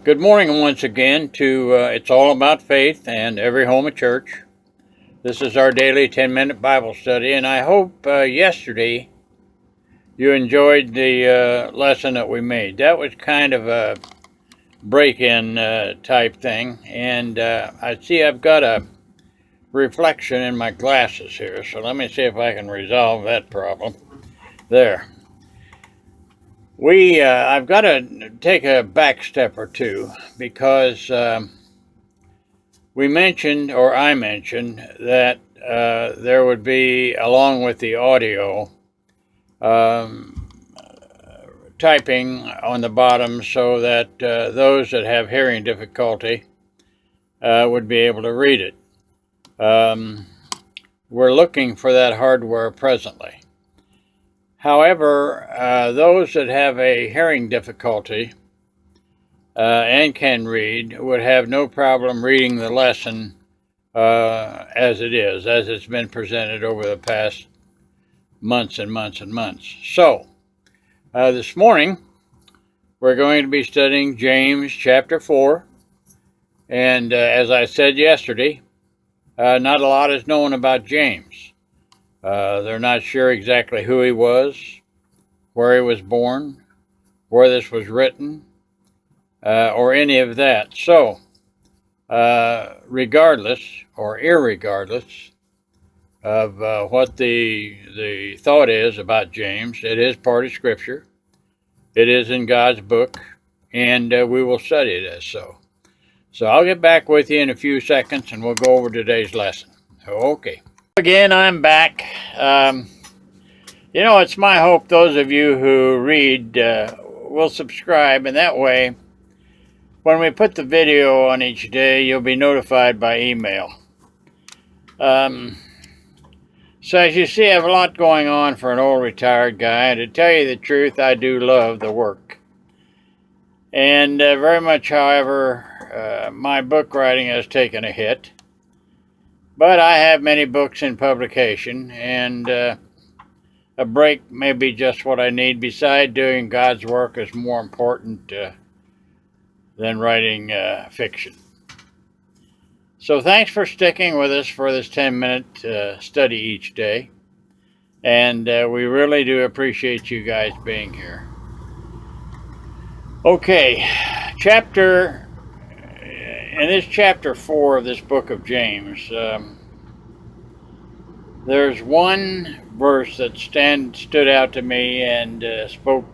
Good morning once again to It's All About Faith and Every Home a Church. This is our daily 10-minute Bible study, and I hope yesterday you enjoyed the lesson that we made. That was kind of a break-in type thing, and I see I've got a reflection in my glasses here, so let me see if I can resolve that problem. There. I've got to take a back step or two because we mentioned, or I mentioned, that there would be, along with the audio, typing on the bottom so that those that have hearing difficulty would be able to read it. We're looking for that hardware presently. However, those that have a hearing difficulty and can read would have no problem reading the lesson as it's been presented over the past months and months and months. So, this morning, we're going to be studying James chapter 4. And as I said yesterday, not a lot is known about James. They're not sure exactly who he was, where he was born, where this was written, or any of that. So, regardless or irregardless of what the thought is about James, it is part of Scripture. It is in God's book, and we will study it as so. So I'll get back with you in a few seconds, and we'll go over today's lesson. Okay. Again, I'm back. It's my hope those of you who read will subscribe, and that way, when we put the video on each day, you'll be notified by email. So as you see, I have a lot going on for an old retired guy, and to tell you the truth, I do love the work. And very much, however, my book writing has taken a hit. But I have many books in publication, and a break may be just what I need. Besides, doing God's work is more important than writing fiction. So thanks for sticking with us for this 10-minute study each day. And we really do appreciate you guys being here. Okay, in this chapter 4 of this book of James, there's one verse that stood out to me and spoke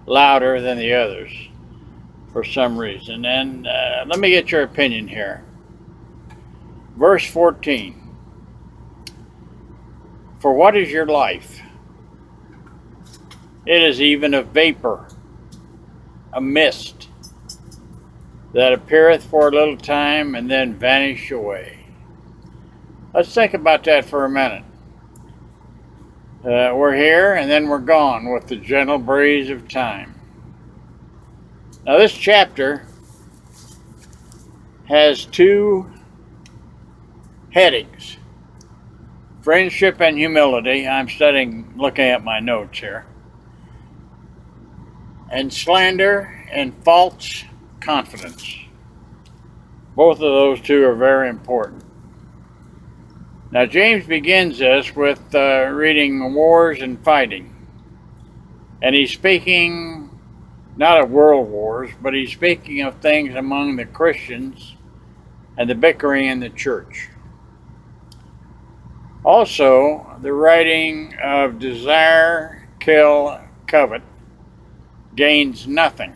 louder than the others for some reason. And let me get your opinion here. Verse 14. For what is your life? It is even a vapor, a mist, that appeareth for a little time and then vanish away. Let's think about that for a minute. We're here and then we're gone with the gentle breeze of time. Now this chapter has two headings. Friendship and humility. I'm looking at my notes here. And slander and false confidence. Both of those two are very important. Now James begins this with reading wars and fighting. And he's speaking not of world wars, but he's speaking of things among the Christians and the bickering in the church. Also, the writing of desire, kill, covet gains nothing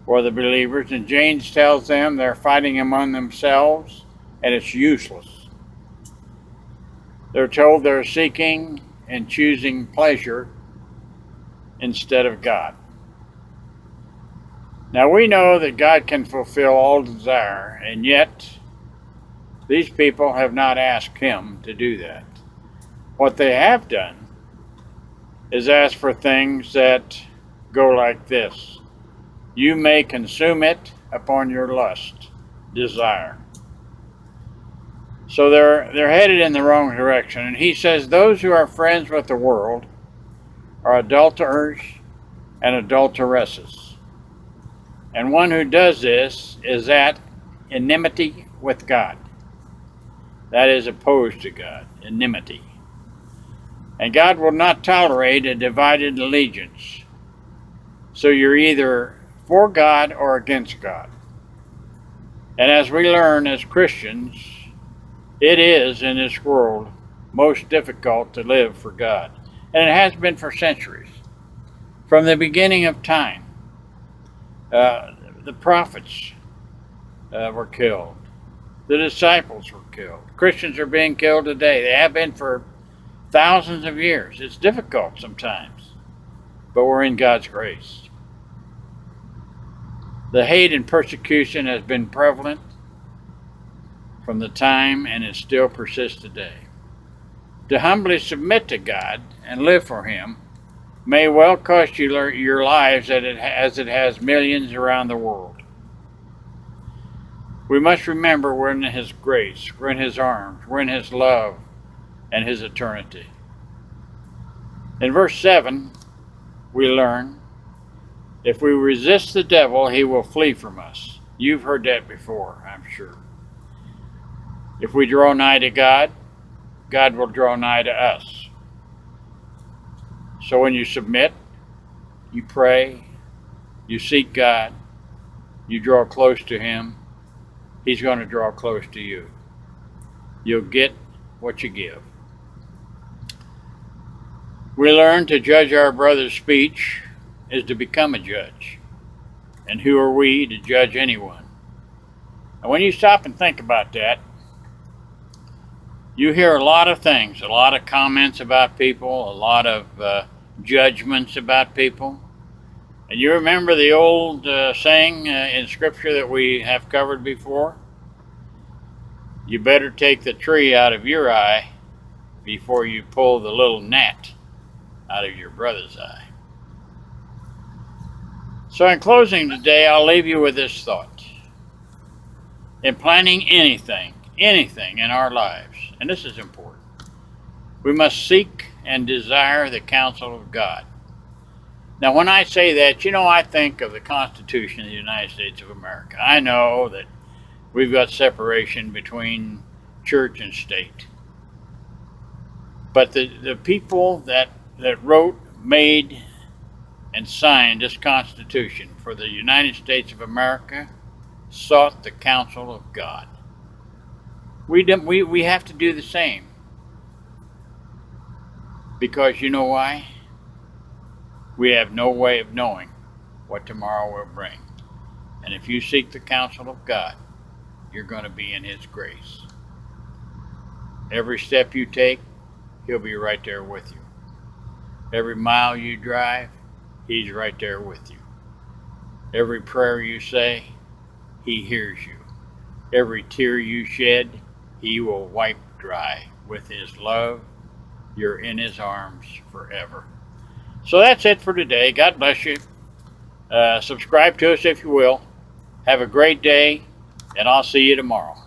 for the believers, and James tells them they're fighting among themselves and it's useless. They're told they're seeking and choosing pleasure instead of God. Now we know that God can fulfill all desire, and yet these people have not asked him to do that. What they have done is ask for things that go like this. You may consume it upon your lust, desire. So they're headed in the wrong direction. And he says those who are friends with the world are adulterers and adulteresses. And one who does this is at enmity with God. That is opposed to God, enmity. And God will not tolerate a divided allegiance. So you're either for God or against God. And as we learn as Christians, it is in this world most difficult to live for God. And it has been for centuries. From the beginning of time, the prophets were killed. The disciples were killed. Christians are being killed today. They have been for thousands of years. It's difficult sometimes, but we're in God's grace. The hate and persecution has been prevalent from the time and it still persists today. To humbly submit to God and live for Him may well cost you your lives as it has millions around the world. We must remember we're in His grace, we're in His arms, we're in His love and His eternity. In verse 7, we learn, if we resist the devil, he will flee from us. You've heard that before, I'm sure. If we draw nigh to God, God will draw nigh to us. So when you submit, you pray, you seek God, you draw close to Him, He's going to draw close to you. You'll get what you give. We learn to judge our brother's speech is to become a judge. And who are we to judge anyone? And when you stop and think about that, you hear a lot of things, a lot of comments about people, a lot of judgments about people. And you remember the old saying in Scripture that we have covered before? You better take the tree out of your eye before you pull the little gnat out of your brother's eye. So in closing today, I'll leave you with this thought. In planning anything in our lives, and this is important, we must seek and desire the counsel of God. Now, when I say that, I think of the Constitution of the United States of America. I know that we've got separation between church and state. But the people that wrote, made, and signed this Constitution for the United States of America sought the counsel of God. We have to do the same. Because you know why? We have no way of knowing what tomorrow will bring. And if you seek the counsel of God, you're going to be in His grace. Every step you take, He'll be right there with you. Every mile you drive, He's right there with you. Every prayer you say, He hears you. Every tear you shed, He will wipe dry. With His love, you're in His arms forever. So that's it for today. God bless you. Subscribe to us if you will. Have a great day, and I'll see you tomorrow.